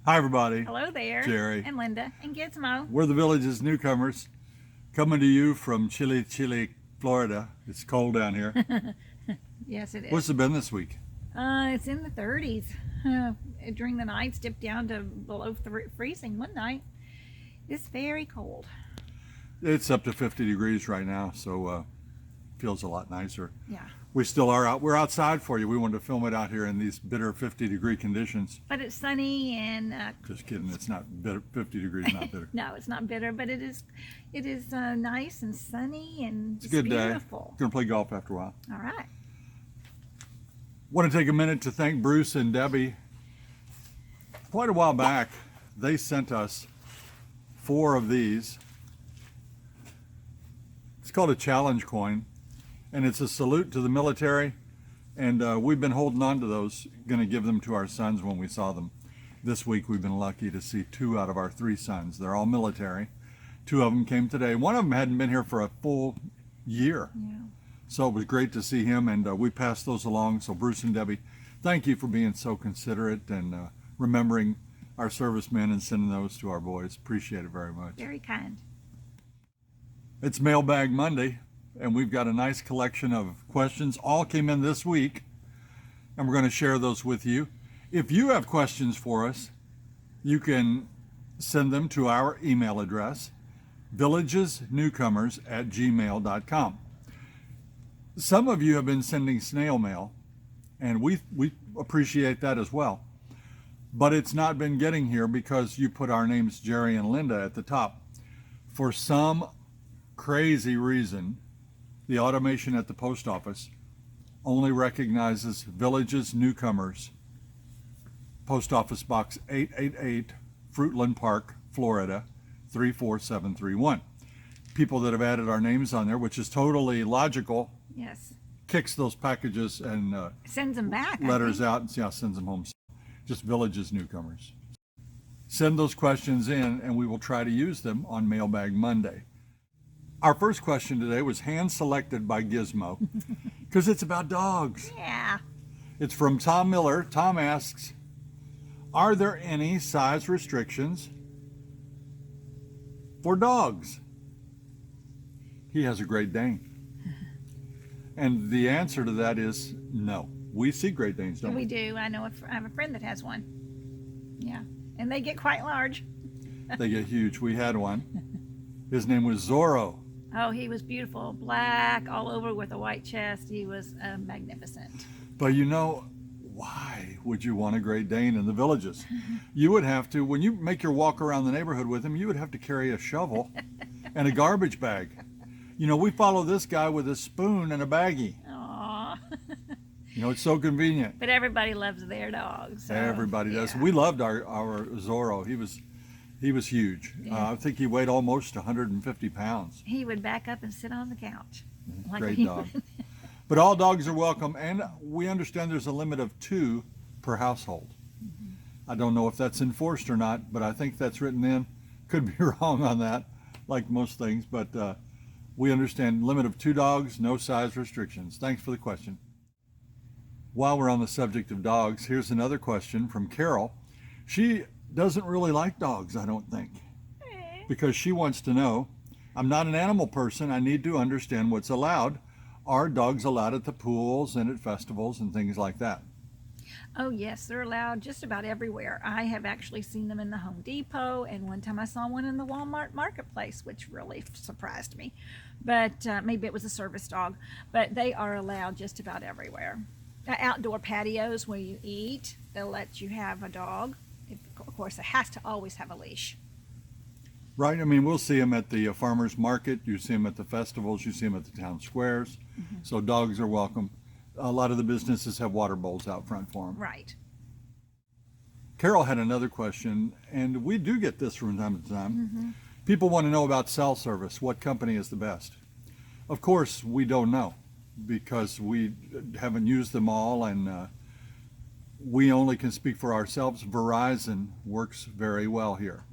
Hi, everybody. Hello there. Jerry. And Linda. And Gizmo. We're the Village's Newcomers, coming to you from chilly, Florida. It's cold down here. Yes, it is. What's it been this week? It's in the 30s. During the nights, dipped down to below freezing one night. It's very cold. It's up to 50 degrees right now, so feels a lot nicer. Yeah. We still are out. We're outside for you. We wanted to film it out here in these bitter 50-degree conditions. But it's sunny and Just kidding. It's not bitter. 50 degrees, not bitter. no, it's not bitter, but it is nice and sunny and It's a good beautiful. day. Going to play golf after a while. All right. Want to take a minute to thank Bruce and Debbie. Quite a while back, they sent us 4 of these. It's called a challenge coin, and it's a salute to the military, and we've been holding on to those, going to give them to our sons when we saw them. This week we've been lucky to see 2 out of our 3 sons. They're all military. 2 of them came today. One of them hadn't been here for a full year. Yeah. So it was great to see him, and we passed those along. So Bruce and Debbie, thank you for being so considerate and remembering our servicemen and sending those to our boys. Appreciate it very much. Very kind. It's Mailbag Monday, and we've got a nice collection of questions. All came in this week, and we're going to share those with you. If you have questions for us, you can send them to our email address, villagesnewcomers@gmail.com. Some of you have been sending snail mail, and we appreciate that as well. But it's not been getting here because you put our names, Jerry and Linda, at the top. For some crazy reason, the automation at the post office only recognizes Villages Newcomers, Post Office Box 888, Fruitland Park, Florida, 34731. People that have added our names on there, which is totally logical, Yes. kicks those packages and Sends them back. I letters think. out and sends them home. Just Villages Newcomers. Send those questions in and we will try to use them on Mailbag Monday. Our first question today was hand selected by Gizmo because it's about dogs. Yeah. It's from Tom Miller. Tom asks, are there any size restrictions for dogs? He has a Great Dane. And the answer to that is no. We see Great Danes, don't we? We do. I have a friend that has one. Yeah. And they get quite large. They get huge. We had one. His name was Zorro. Oh, he was beautiful. Black all over with a white chest. He was magnificent. But you know, why would you want a Great Dane in the Villages? You would have to, when you make your walk around the neighborhood with him, you would have to carry a shovel and a garbage bag. You know, we follow this guy with a spoon and a baggie. Aw. You know, it's so convenient. But everybody loves their dogs. So, Everybody does. yeah. We loved our Zorro. He was huge. Yeah. I think he weighed almost 150 pounds. He would back up and sit on the couch. Like Great he dog. would. But all dogs are welcome, and we understand there's a limit of 2 per household. I don't know if that's enforced or not, but I think that's written in. Could be wrong on that, like most things, but we understand limit of 2 dogs, no size restrictions. Thanks for the question. While we're on the subject of dogs, here's another question from Carol. She doesn't really like dogs, I don't think, because she wants to know, I'm not an animal person. I need to understand what's allowed. Are dogs allowed at the pools and at festivals and things like that? Oh, yes, they're allowed just about everywhere. I have actually seen them in the Home Depot, and one time I saw one in the Walmart marketplace, which really surprised me. But maybe it was a service dog. But they are allowed just about everywhere. Outdoor patios where you eat, they'll let you have a dog. Of course, it has to always have a leash. Right. I mean, we'll see them at the farmers market. You see them at the festivals. You see them at the town squares. So dogs are welcome. A lot of the businesses have water bowls out front for them. Right. Carol had another question, and we do get this from time to time. People want to know about cell service. What company is the best? Of course, we don't know because we haven't used them all, and we only can speak for ourselves. Verizon works very well here.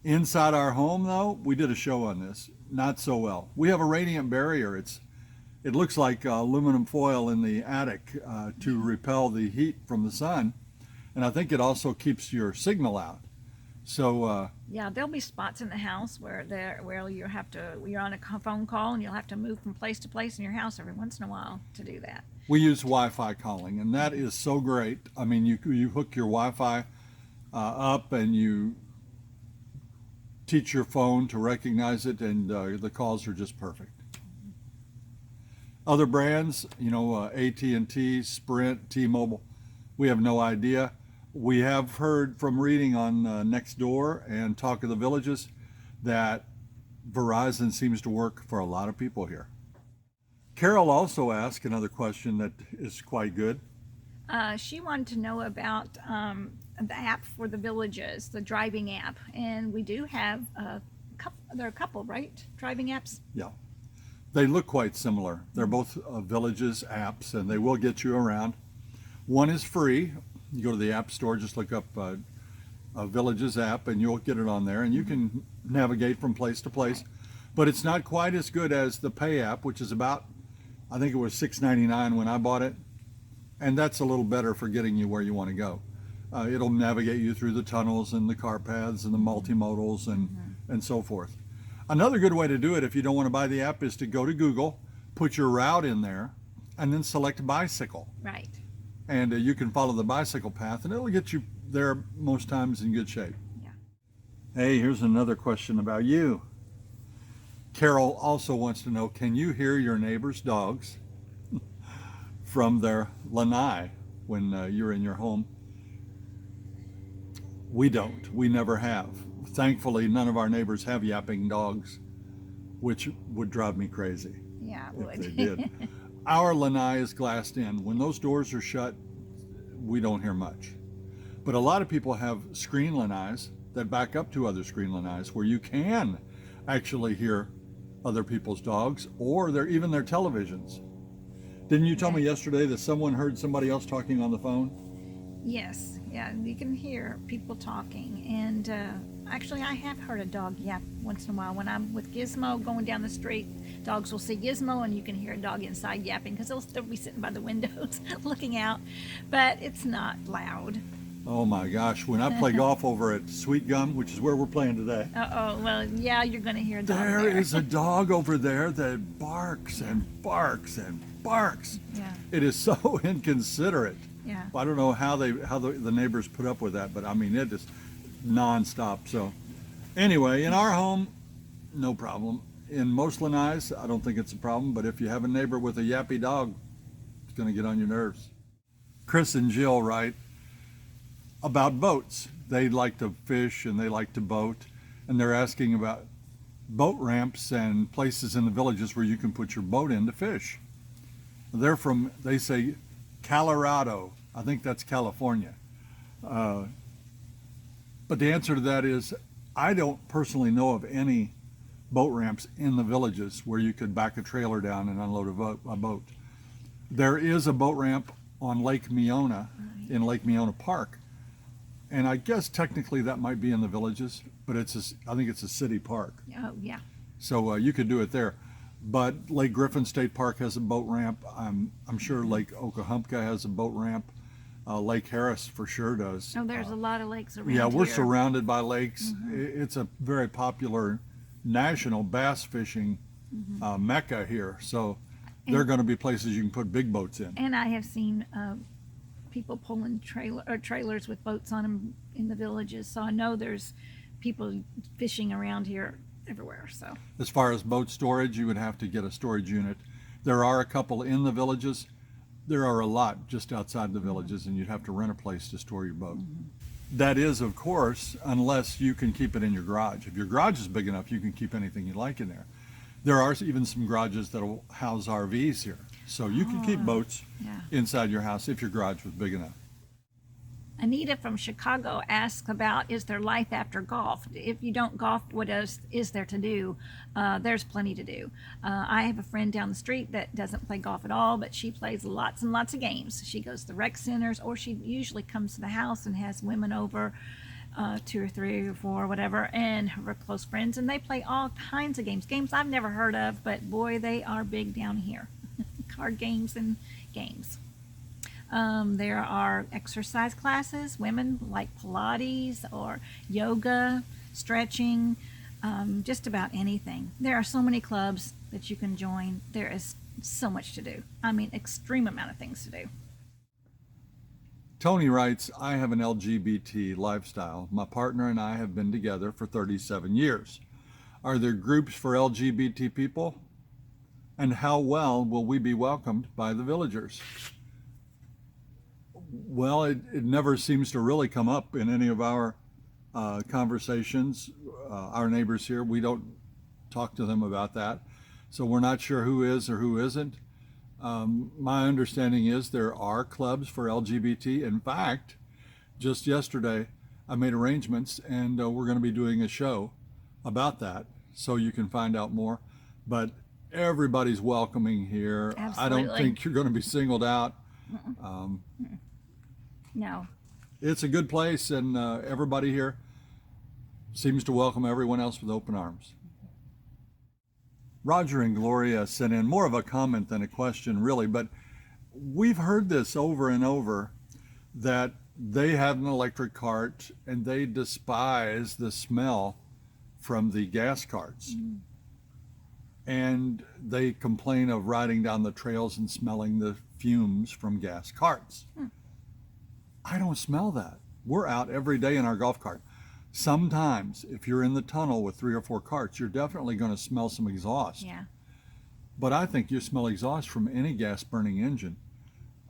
Inside our home, though, we did a show on this. Not so well. We have a radiant barrier. It looks like aluminum foil in the attic to repel the heat from the sun. And I think it also keeps your signal out. So, Yeah, there'll be spots in the house where you're on a phone call and you'll have to move from place to place in your house every once in a while to do that. we use Wi-Fi calling, and that is so great. I mean, you hook your Wi-Fi up, and you teach your phone to recognize it, and the calls are just perfect. Other brands, AT&T, Sprint, T-Mobile, we have no idea. We have heard from reading on Nextdoor and Talk of the Villages that Verizon seems to work for a lot of people here. Carol also asked another question that is quite good. She wanted to know about the app for the villages, the driving app, and we do have there are a couple, right? Driving apps. Yeah, they look quite similar. They're both Villages apps, and they will get you around. One is free. You go to the App Store, just look up a Villages app, and you'll get it on there, and you can navigate from place to place. But it's not quite as good as the Pay app, which is about, I think it was $6.99 when I bought it, and that's a little better for getting you where you want to go. It'll navigate you through the tunnels and the car paths and the multimodals and so forth. Another good way to do it if you don't want to buy the app is to go to Google, put your route in there, and then select bicycle. Right. And you can follow the bicycle path, and it'll get you there most times in good shape. Yeah. Hey, here's another question about you. Carol also wants to know, can you hear your neighbor's dogs from their lanai when you're in your home? We don't. We never have. Thankfully, none of our neighbors have yapping dogs, which would drive me crazy. Yeah, it if would. they did. Our lanai is glassed in. When those doors are shut, we don't hear much. But a lot of people have screen lanais that back up to other screen lanais where you can actually hear other people's dogs or even their televisions. Didn't you tell me yesterday that someone heard somebody else talking on the phone? Yes, yeah, you can hear people talking, and actually I have heard a dog yap once in a while. When I'm with Gizmo going down the street, dogs will see Gizmo and you can hear a dog inside yapping because they'll still be sitting by the windows looking out, but it's not loud. Oh my gosh, when I play golf over at Sweet Gum, which is where we're playing today, Well, yeah, you're going to hear a dog there there. is a dog over there that barks and barks and barks. Yeah, It is so inconsiderate. yeah. I don't know how the neighbors put up with that, but I mean, it is nonstop. So anyway, in our home, no problem. In most lanais, I don't think it's a problem, but if you have a neighbor with a yappy dog, it's going to get on your nerves. Chris and Jill write about boats. They like to fish and they like to boat, and they're asking about boat ramps and places in the villages where you can put your boat in to fish. They say Colorado. I think that's California. But the answer to that is, I don't personally know of any boat ramps in the villages where you could back a trailer down and unload a boat. There is a boat ramp on Lake Meona, in Lake Meona Park. And I guess technically that might be in the villages, but I think it's a city park. Oh, yeah. So you could do it there. But Lake Griffin State Park has a boat ramp. I'm sure Lake Okahumpka has a boat ramp. Lake Harris for sure does. Oh, there's a lot of lakes around Yeah, we're here. surrounded by lakes. It's a very popular national bass fishing mecca here. So there are going to be places you can put big boats in. And I have seen people pulling trailers with boats on them in the villages. So I know there's people fishing around here everywhere. So As far as boat storage, you would have to get a storage unit. There are a couple in the villages. There are a lot just outside the villages, and you'd have to rent a place to store your boat. That is, of course, unless you can keep it in your garage. If your garage is big enough, you can keep anything you like in there. There are even some garages that will house RVs here. So you can keep boats yeah. inside your house if your garage was big enough. Anita from Chicago asks about, is there life after golf? If you don't golf, what else is there to do? There's plenty to do. I have a friend down the street that doesn't play golf at all, but she plays lots and lots of games. She goes to the rec centers, or she usually comes to the house and has women over, 2 or 3 or 4, whatever, and her close friends, and they play all kinds of games I've never heard of, but boy, they are big down here. Card games and games. There are exercise classes, women like Pilates or yoga, stretching, just about anything. There are so many clubs that you can join. There is so much to do. I mean, extreme amount of things to do. Tony writes, I have an LGBT lifestyle. My partner and I have been together for 37 years. Are there groups for LGBT people? And how well will we be welcomed by the villagers? Well, it never seems to really come up in any of our conversations. Our neighbors here, we don't talk to them about that. So we're not sure who is or who isn't. My understanding is there are clubs for LGBT. In fact, just yesterday, I made arrangements and we're going to be doing a show about that, so you can find out more. But everybody's welcoming here. Absolutely. I don't think you're going to be singled out. No. It's a good place, and everybody here seems to welcome everyone else with open arms. Roger and Gloria sent in more of a comment than a question, really, but we've heard this over and over, that they have an electric cart and they despise the smell from the gas carts. And they complain of riding down the trails and smelling the fumes from gas carts. I don't smell that. We're out every day in our golf cart. Sometimes, if you're in the tunnel with 3 or 4 carts, you're definitely going to smell some exhaust. Yeah. But I think you smell exhaust from any gas burning engine.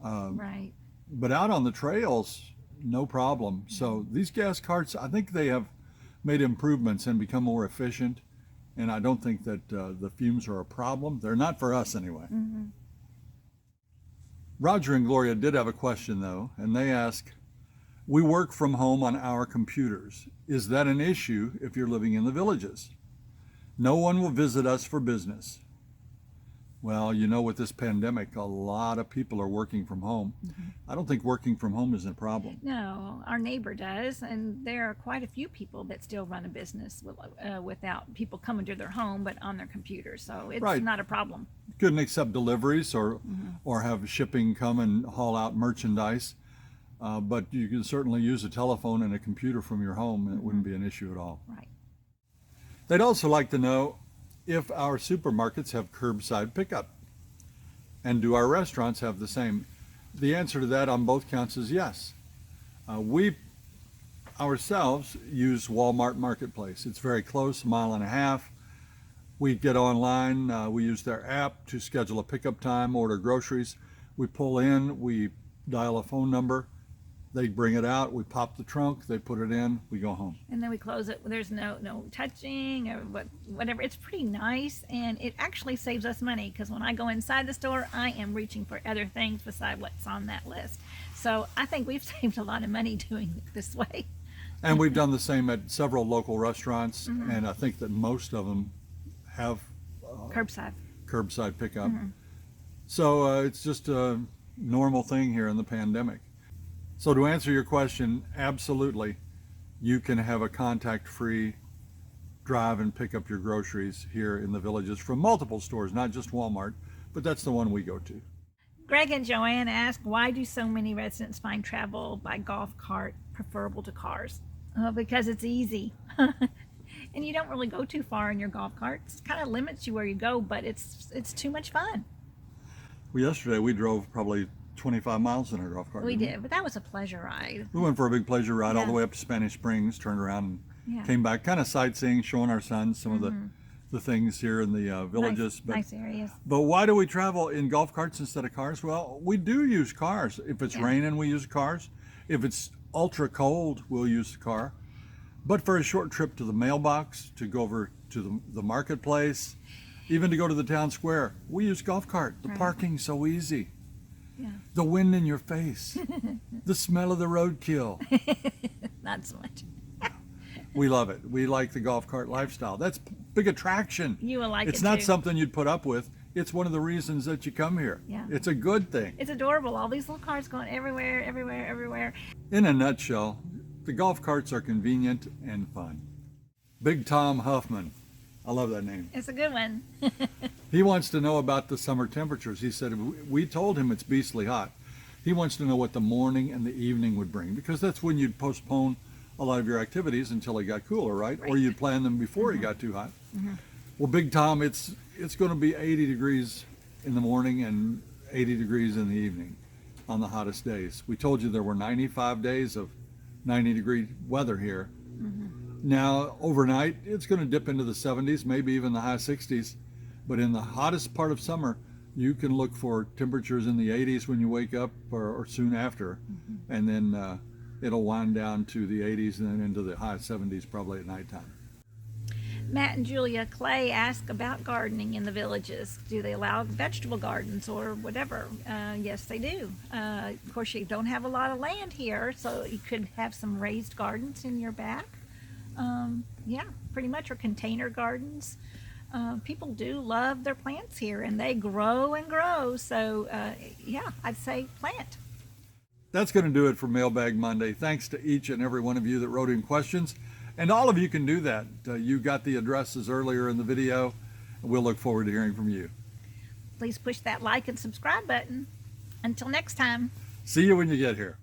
Right. But out on the trails, no problem. So these gas carts, I think they have made improvements and become more efficient. And I don't think that the fumes are a problem. They're not for us anyway. Roger and Gloria did have a question though, and they ask, we work from home on our computers. Is that an issue if you're living in the villages? No one will visit us for business. Well, you know, with this pandemic, a lot of people are working from home. I don't think working from home is a problem. No, our neighbor does, and there are quite a few people that still run a business without people coming to their home, but on their computer. So it's Right. not a problem. Couldn't accept deliveries or have shipping come and haul out merchandise. But you can certainly use a telephone and a computer from your home, and it wouldn't be an issue at all. Right. They'd also like to know if our supermarkets have curbside pickup, and do our restaurants have the same? The answer to that on both counts is yes. We ourselves use Walmart Marketplace. It's very close, 1.5 miles. We get online, we use their app to schedule a pickup time, order groceries. We pull in, we dial a phone number, they bring it out, we pop the trunk, they put it in, we go home. And then we close it. There's no touching or whatever. It's pretty nice, and it actually saves us money, because when I go inside the store, I am reaching for other things beside what's on that list. So I think we've saved a lot of money doing it this way. And we've done the same at several local restaurants, and I think that most of them have curbside pickup. So it's just a normal thing here in the pandemic. So to answer your question, absolutely, you can have a contact-free drive and pick up your groceries here in the villages from multiple stores, not just Walmart, but that's the one we go to. Greg and Joanne ask, why do so many residents find travel by golf cart preferable to cars? Because it's easy. And you don't really go too far in your golf cart. It kind of limits you where you go, but it's too much fun. Well, yesterday we drove probably 25 miles in our golf cart. We did, but that was a pleasure ride. We went for a big pleasure ride all Yeah. the way up to Spanish Springs, turned around and Yeah. came back, kind of sightseeing, showing our sons some of the things here in the villages. Nice areas. But why do we travel in golf carts instead of cars? Well, we do use cars. If it's raining, we use cars. If it's ultra cold, we'll use the car. But for a short trip to the mailbox, to go over to the marketplace, even to go to the town square, we use golf cart. The parking's so easy. Yeah. The wind in your face, the smell of the roadkill. Not so much. We love it. We like the golf cart lifestyle. That's big attraction. You will like It's it not too. something you'd put up with. It's one of the reasons that you come here. Yeah. It's a good thing. It's adorable. All these little cars going everywhere, everywhere, everywhere. In a nutshell, the golf carts are convenient and fun. Big Tom Huffman. I love that name. It's a good one. He wants to know about the summer temperatures. He said, we told him it's beastly hot. He wants to know what the morning and the evening would bring, because that's when you'd postpone a lot of your activities until it got cooler, right? Or you'd plan them before it got too hot. Well, Big Tom, it's going to be 80 degrees in the morning and 80 degrees in the evening on the hottest days. We told you there were 95 days of 90-degree weather here. Now, overnight, it's going to dip into the 70s, maybe even the high 60s. But in the hottest part of summer, you can look for temperatures in the 80s when you wake up or soon after. And then it'll wind down to the 80s and then into the high 70s probably at nighttime. Matt and Julia Clay ask about gardening in the villages. Do they allow vegetable gardens or whatever? Yes, they do. Of course, you don't have a lot of land here, so you could have some raised gardens in your back. Yeah, pretty much, or container gardens. People do love their plants here, and they grow and grow. So, yeah, I'd say plant. That's going to do it for Mailbag Monday. Thanks to each and every one of you that wrote in questions. And all of you can do that. You got the addresses earlier in the video. We'll look forward to hearing from you. Please push that like and subscribe button. Until next time. See you when you get here.